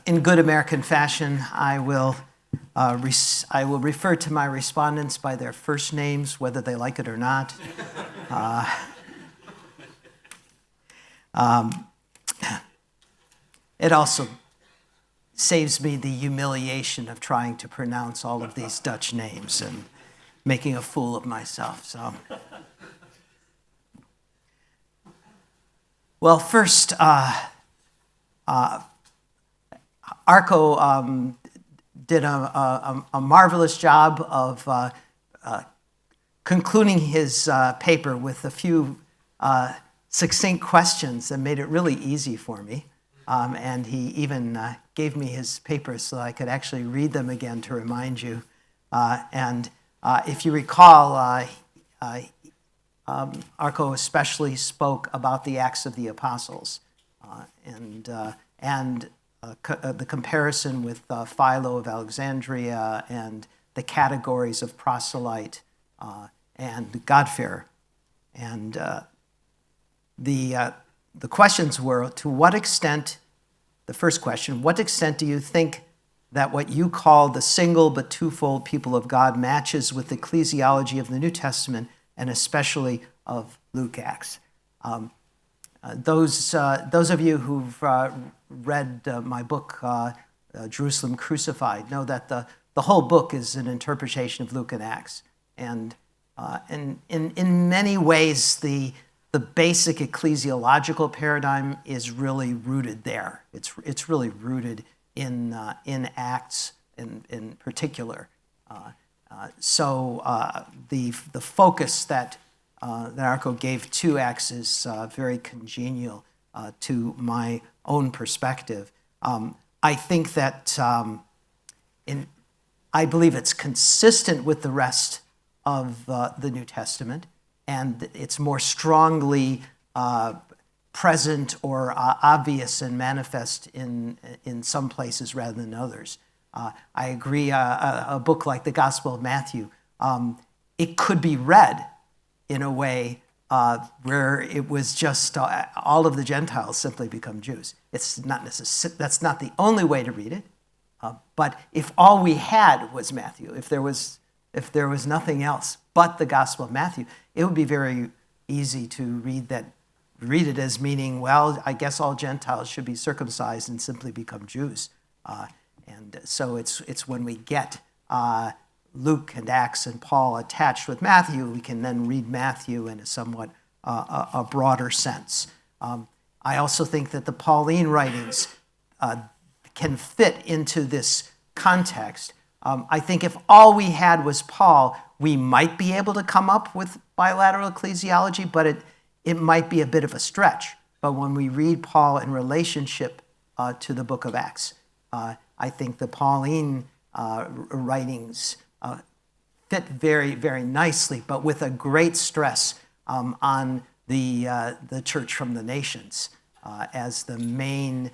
In good American fashion, I will refer to my respondents by their first names, whether they like it or not. It also saves me the humiliation of trying to pronounce all of these Dutch names and making a fool of myself. So, well, first, Arco did a marvelous job of concluding his paper with a few succinct questions that made it really easy for me. And he even gave me his papers so I could actually read them again to remind you. And if you recall, Arco especially spoke about the Acts of the Apostles and the comparison with Philo of Alexandria and the categories of proselyte and God-fearer. And the questions were, to what extent, the first question, what extent do you think that what you call the single but twofold people of God matches with the ecclesiology of the New Testament and especially of Luke Acts? Those of you who've read my book, Jerusalem Crucified, know that the whole book is an interpretation of Luke and Acts. And in many ways, the basic ecclesiological paradigm is really rooted there. It's really rooted in Acts in particular. So the focus that Arco gave to Acts is very congenial to my own perspective. I think that I believe it's consistent with the rest of the New Testament, and it's more strongly present or obvious and manifest in some places rather than others. I agree, a book like the Gospel of Matthew, it could be read in a way where it was just all of the Gentiles simply become Jews. It's not that's not the only way to read it, but if all we had was Matthew, if there was nothing else but the Gospel of Matthew, it would be very easy to read it as meaning, well, I guess all Gentiles should be circumcised and simply become Jews. And so it's when we get Luke and Acts and Paul attached with Matthew, we can then read Matthew in a somewhat a broader sense. I also think that the Pauline writings can fit into this context. I think if all we had was Paul, we might be able to come up with bilateral ecclesiology, but it might be a bit of a stretch. But when we read Paul in relationship to the book of Acts, I think the Pauline writings fit very, very nicely, but with a great stress on the church from the nations as the main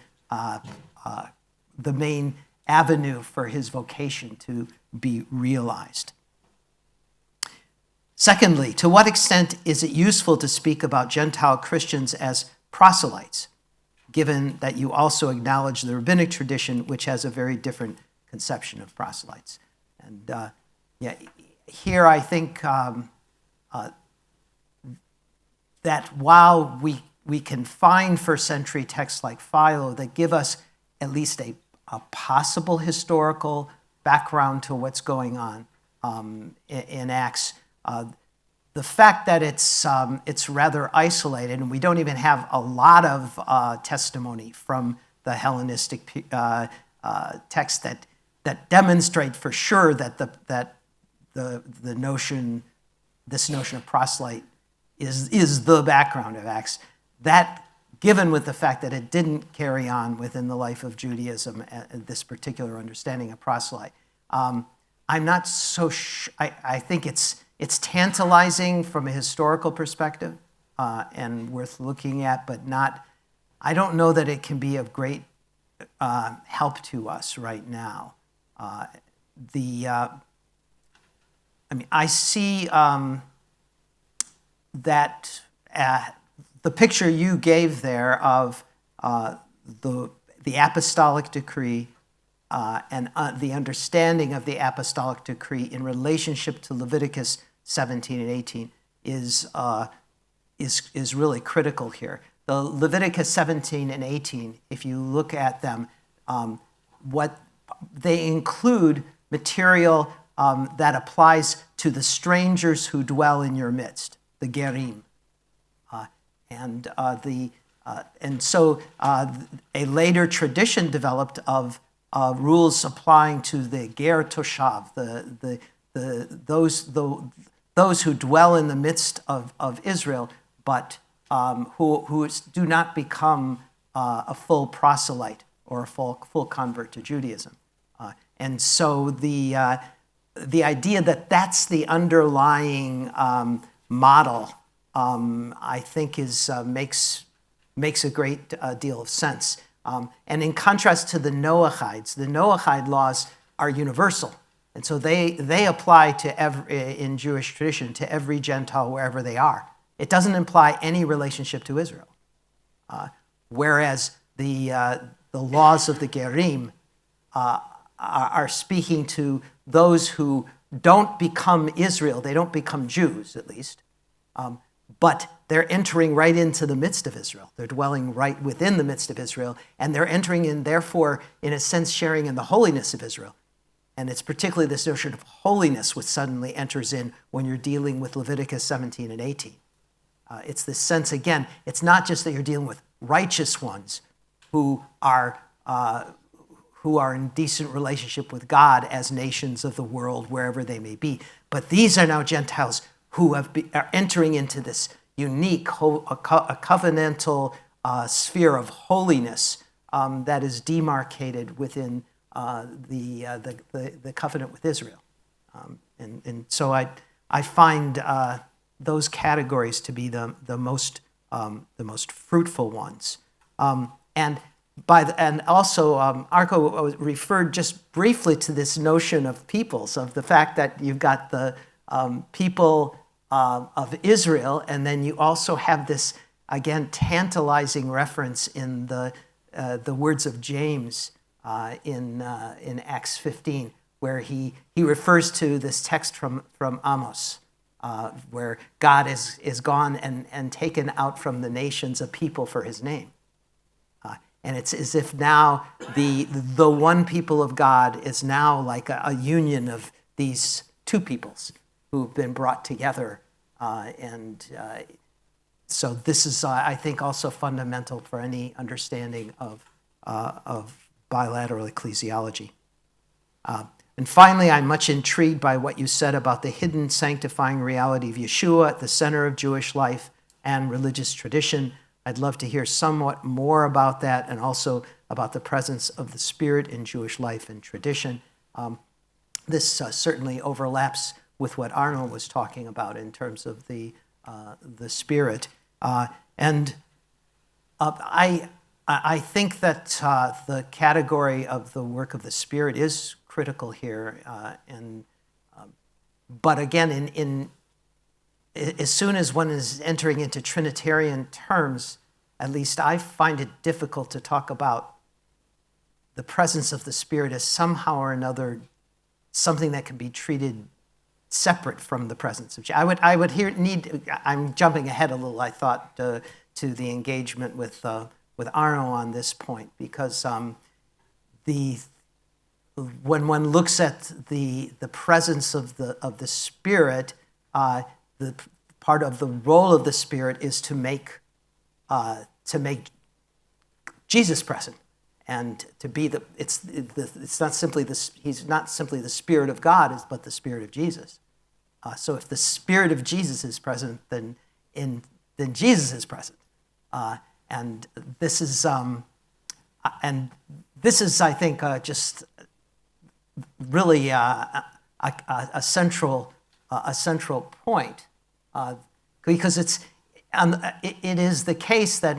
avenue for his vocation to be realized. Secondly, to what extent is it useful to speak about Gentile Christians as proselytes, given that you also acknowledge the rabbinic tradition, which has a very different conception of proselytes? And here I think that while we can find first century texts like Philo that give us at least a possible historical background to what's going on in Acts, the fact that it's rather isolated, and we don't even have a lot of testimony from the Hellenistic texts that demonstrate for sure that this notion of proselyte is the background of Acts. That, given with the fact that it didn't carry on within the life of Judaism, this particular understanding of proselyte, I'm not so sure. I think it's tantalizing from a historical perspective and worth looking at, but not. I don't know that it can be of great help to us right now. I see that the picture you gave there of the the apostolic decree and the understanding of the apostolic decree in relationship to Leviticus 17 and 18 is really critical here. The Leviticus 17 and 18, if you look at them, what they include material that applies to the strangers who dwell in your midst, the gerim, and so a later tradition developed of rules applying to the ger toshav, those who dwell in the midst of Israel, but who do not become a full proselyte or a full convert to Judaism. And so the idea that that's the underlying model, I think, makes a great deal of sense. And in contrast to the Noahide laws are universal. And so they apply to in Jewish tradition to every Gentile wherever they are. It doesn't imply any relationship to Israel. Whereas the laws of the Gerim are speaking to those who don't become Israel. They don't become Jews, at least. But they're entering right into the midst of Israel. They're dwelling right within the midst of Israel, and they're entering in, therefore, in a sense, sharing in the holiness of Israel. And it's particularly this notion of holiness which suddenly enters in when you're dealing with Leviticus 17 and 18. It's this sense, again, it's not just that you're dealing with righteous ones who are in decent relationship with God as nations of the world, wherever they may be, but these are now Gentiles who are entering into this unique a covenantal sphere of holiness that is demarcated within the covenant with Israel. And so I find those categories to be the most fruitful ones. And also Arco referred just briefly to this notion of peoples, of the fact that you've got the people of Israel, and then you also have this, again, tantalizing reference in the words of James in Acts 15, where he refers to this text from Amos, where God is gone and taken out from the nations a people for his name. And it's as if now the one people of God is now like a union of these two peoples who've been brought together. So this is, I think, also fundamental for any understanding of bilateral ecclesiology. And finally, I'm much intrigued by what you said about the hidden sanctifying reality of Yeshua at the center of Jewish life and religious tradition. I'd love to hear somewhat more about that, and also about the presence of the Spirit in Jewish life and tradition. This certainly overlaps with what Arnold was talking about in terms of the Spirit. And I think that the category of the work of the Spirit is critical here. But again, as soon as one is entering into Trinitarian terms, at least I find it difficult to talk about the presence of the Spirit as somehow or another something that can be treated separate from the presence of Jesus. I'm jumping ahead a little, I thought, to the engagement with Arno on this point, because when one looks at the presence of the Spirit, the part of the role of the Spirit is to make Jesus present, and to be it's not simply he's not simply the Spirit of God, but the Spirit of Jesus. So if the Spirit of Jesus is present, then Jesus is present, and this is I think just really a central point, because it is the case that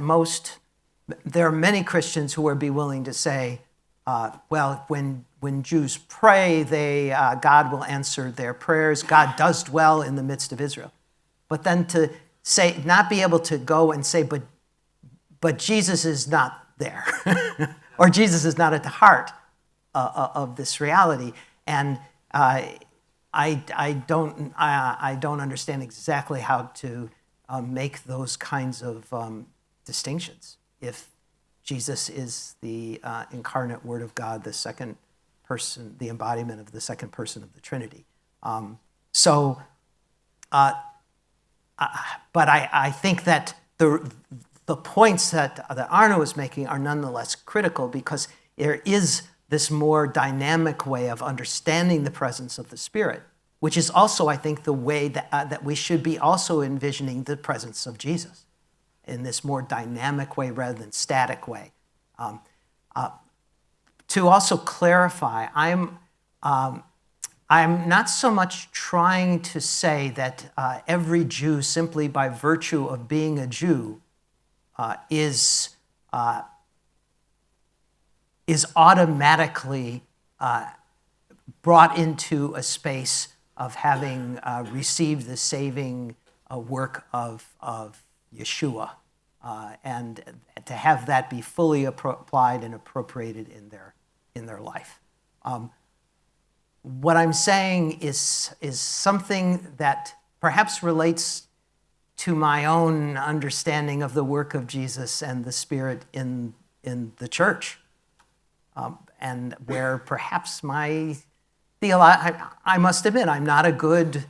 there are many Christians who would be willing to say, well, when Jews pray, God will answer their prayers. God does dwell in the midst of Israel. But then to say, not be able to go and say, but Jesus is not there, or Jesus is not at the heart of this reality. And I don't understand exactly how to make those kinds of distinctions. If Jesus is the incarnate Word of God, the second person, the embodiment of the second person of the Trinity. But I think that the points that Arno is making are nonetheless critical, because there is this more dynamic way of understanding the presence of the Spirit, which is also, I think, the way that we should be also envisioning the presence of Jesus in this more dynamic way rather than static way. To also clarify, I'm not so much trying to say that every Jew, simply by virtue of being a Jew, is automatically brought into a space of having received the saving work of Yeshua, and to have that be fully applied and appropriated in their life. What I'm saying is something that perhaps relates to my own understanding of the work of Jesus and the Spirit in the church, and where perhaps my I must admit I'm not a good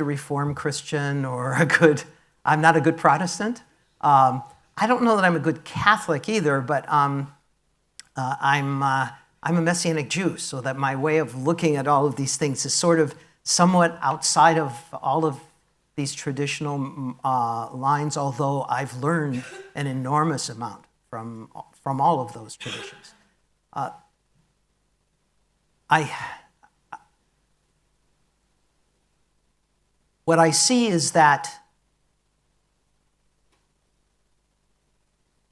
Reformed Christian, or I'm not a good Protestant. I don't know that I'm a good Catholic either, but I'm a Messianic Jew, so that my way of looking at all of these things is sort of somewhat outside of all of these traditional lines, although I've learned an enormous amount from all of those traditions. What I see is that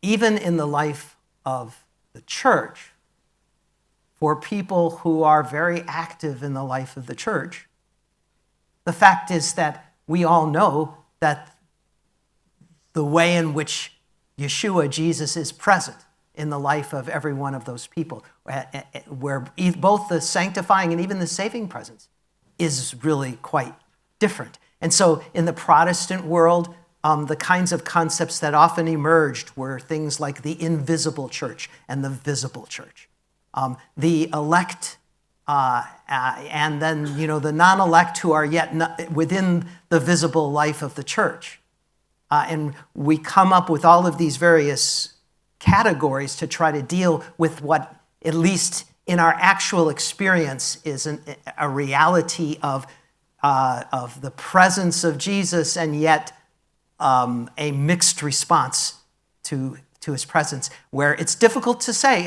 even in the life of the church, for people who are very active in the life of the church, the fact is that we all know that the way in which Yeshua, Jesus, is present in the life of every one of those people, where both the sanctifying and even the saving presence is really quite different. And so in the Protestant world, the kinds of concepts that often emerged were things like the invisible church and the visible church. The elect and then, the non-elect who are yet not within the visible life of the church. And we come up with all of these various categories to try to deal with what, at least in our actual experience, is a reality of the presence of Jesus, and yet a mixed response to his presence, where it's difficult to say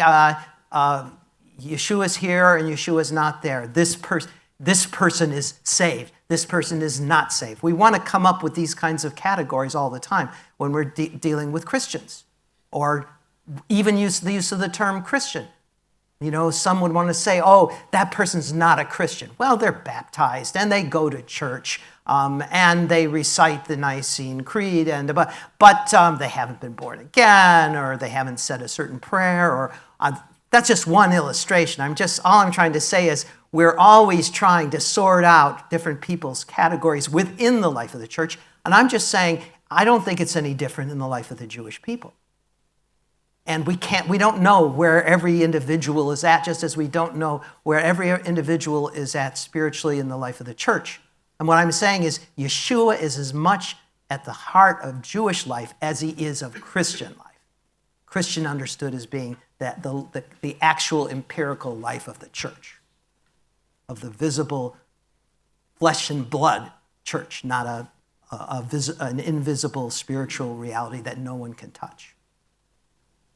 Yeshua is here and Yeshua is not there. This person is saved. This person is not saved. We want to come up with these kinds of categories all the time when we're dealing with Christians, or even use the use of the term Christian. Some would want to say, oh, that person's not a Christian. Well, they're baptized and they go to church and they recite the Nicene Creed, but they haven't been born again, or they haven't said a certain prayer, or that's just one illustration. All I'm trying to say is we're always trying to sort out different people's categories within the life of the church, and I'm just saying I don't think it's any different in the life of the Jewish people. And we don't know where every individual is at, just as we don't know where every individual is at spiritually in the life of the church. And what I'm saying is Yeshua is as much at the heart of Jewish life as he is of Christian life. Christian understood as being that the actual empirical life of the church, of the visible flesh and blood church, not an invisible spiritual reality that no one can touch.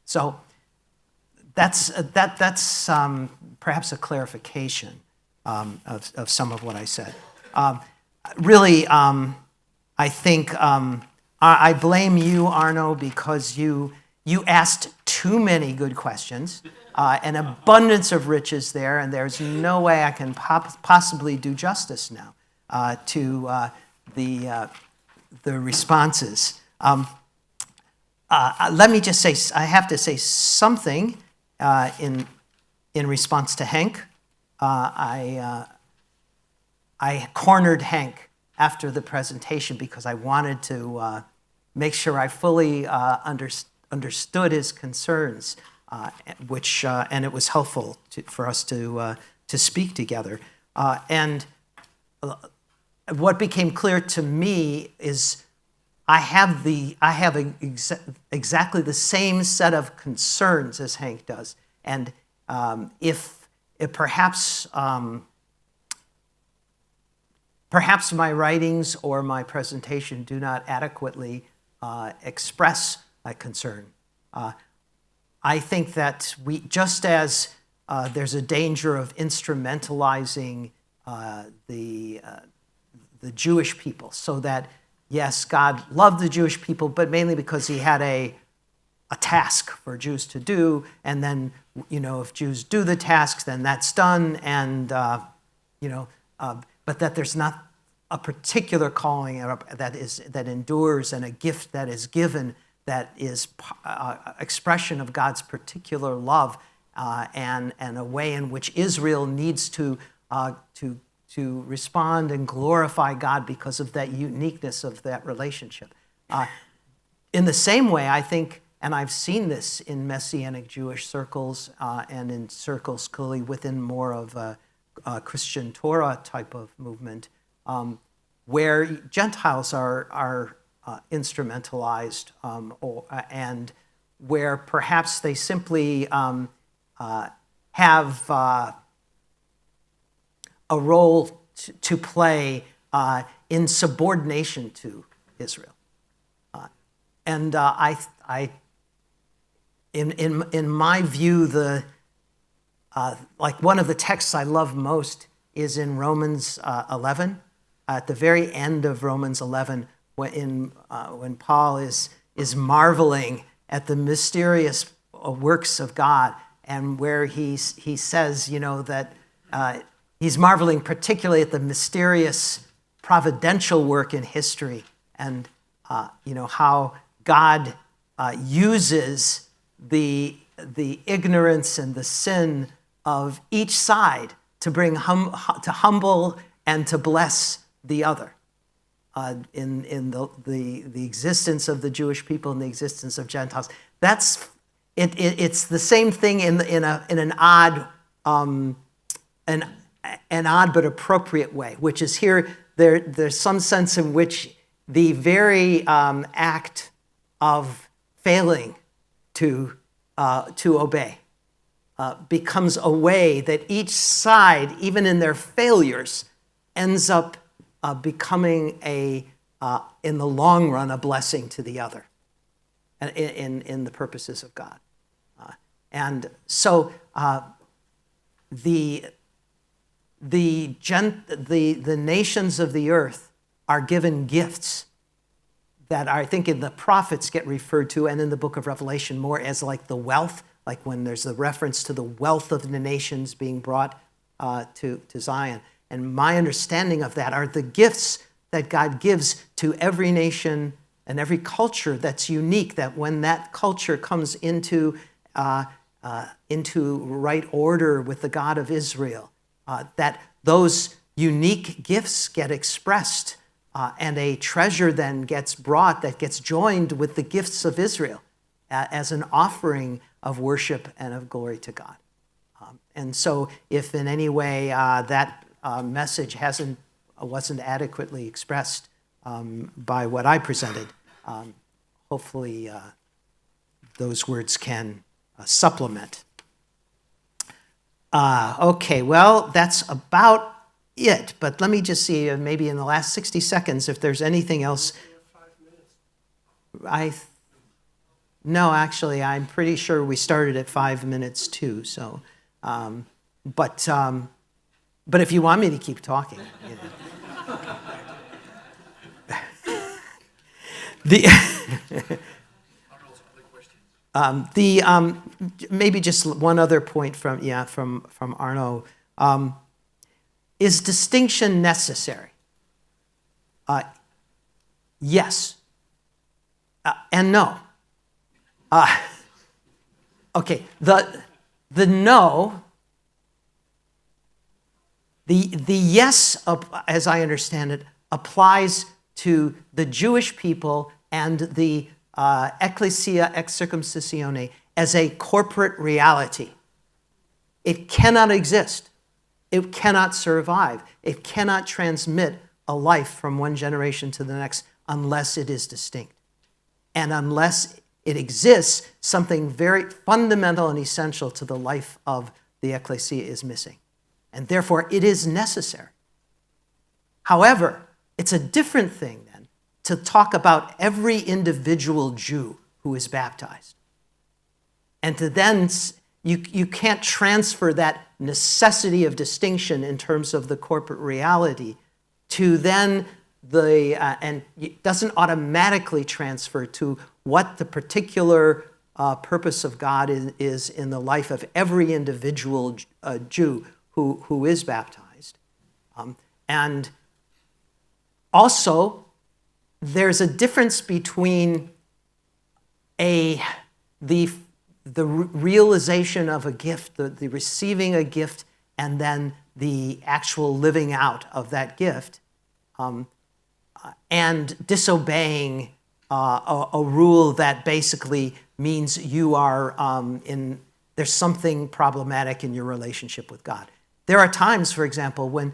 So that's perhaps a clarification of some of what I said. I think I blame you, Arno, because you asked too many good questions, an abundance of riches there, and there's no way I can possibly do justice now to the responses. Let me just say, I have to say something in response to Hank. I cornered Hank after the presentation because I wanted to make sure I fully understood his concerns, and it was helpful for us to speak together. And what became clear to me is I have exactly the same set of concerns as Hank does, and if perhaps my writings or my presentation do not adequately express a concern, I think that just as there's a danger of instrumentalizing the Jewish people, so that yes, God loved the Jewish people, but mainly because he had a task for Jews to do, and then if Jews do the tasks, then that's done, and but that there's not a particular calling that endures, and a gift that is given that is expression of God's particular love, and a way in which Israel needs to respond and glorify God because of that uniqueness of that relationship. In the same way, I think, and I've seen this in Messianic Jewish circles and in circles clearly within more of a Christian Torah type of movement, where Gentiles are instrumentalized, and where perhaps they simply have a role to play in subordination to Israel. In my view, like one of the texts I love most is in Romans 11. At the very end of Romans 11, when Paul is marveling at the mysterious works of God, and where he says, that he's marveling particularly at the mysterious providential work in history, and how God uses the ignorance and the sin of each side to bring to humble and to bless the other, in the existence of the Jewish people and the existence of Gentiles. It's the same thing in an odd but appropriate way, which is here. There's some sense in which the very act of failing to obey becomes a way that each side, even in their failures, ends up becoming in the long run, a blessing to the other, in the purposes of God. And so the nations of the earth are given gifts that I think in the prophets get referred to, and in the book of Revelation more as like the wealth, like when there's a reference to the wealth of the nations being brought to Zion. And my understanding of that are the gifts that God gives to every nation and every culture that's unique, that when that culture comes into right order with the God of Israel, that those unique gifts get expressed, and a treasure then gets brought that gets joined with the gifts of Israel as an offering of worship and of glory to God. And so if in any way that message wasn't adequately expressed by what I presented, hopefully those words can supplement. Okay, well, that's about it. But let me just see, maybe in the last 60 seconds, if there's anything else. No, actually, I'm pretty sure we started at 5 minutes too. So, but if you want me to keep talking, maybe just one other point from Arno. Is distinction necessary? Yes. And no. Okay. The no, the yes, as I understand it, applies to the Jewish people and the ecclesia ex circumcisione as a corporate reality. It cannot exist. It cannot survive. It cannot transmit a life from one generation to the next unless it is distinct. And unless it exists, something very fundamental and essential to the life of the ecclesia is missing. And therefore, it is necessary. However, it's a different thing then to talk about every individual Jew who is baptized. And to then, you can't transfer that necessity of distinction in terms of the corporate reality to then and it doesn't automatically transfer to what the particular purpose of God is in the life of every individual Jew who is baptized. And also, there's a difference between the realization of a gift, the receiving a gift, and then the actual living out of that gift, and disobeying a rule that basically means you are there's something problematic in your relationship with God. There are times, for example, when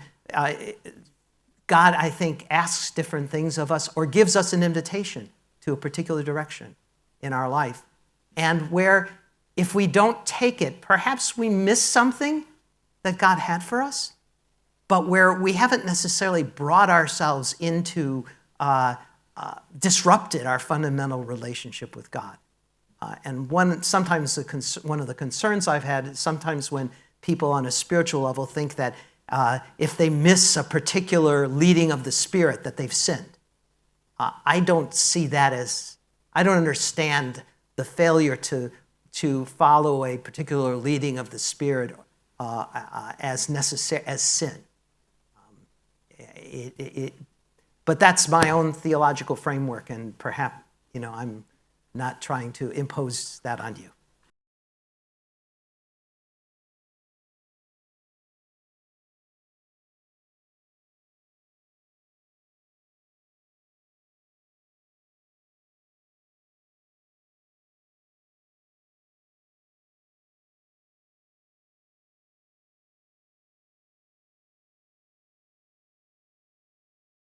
God, I think, asks different things of us or gives us an invitation to a particular direction in our life, and where if we don't take it, perhaps we miss something that God had for us, but where we haven't necessarily brought ourselves into, disrupted our fundamental relationship with God. And one of the concerns I've had is sometimes when people on a spiritual level think that if they miss a particular leading of the Spirit that they've sinned. I don't see that I don't understand the failure to follow a particular leading of the Spirit as necessary as sin. But that's my own theological framework, and perhaps I'm not trying to impose that on you.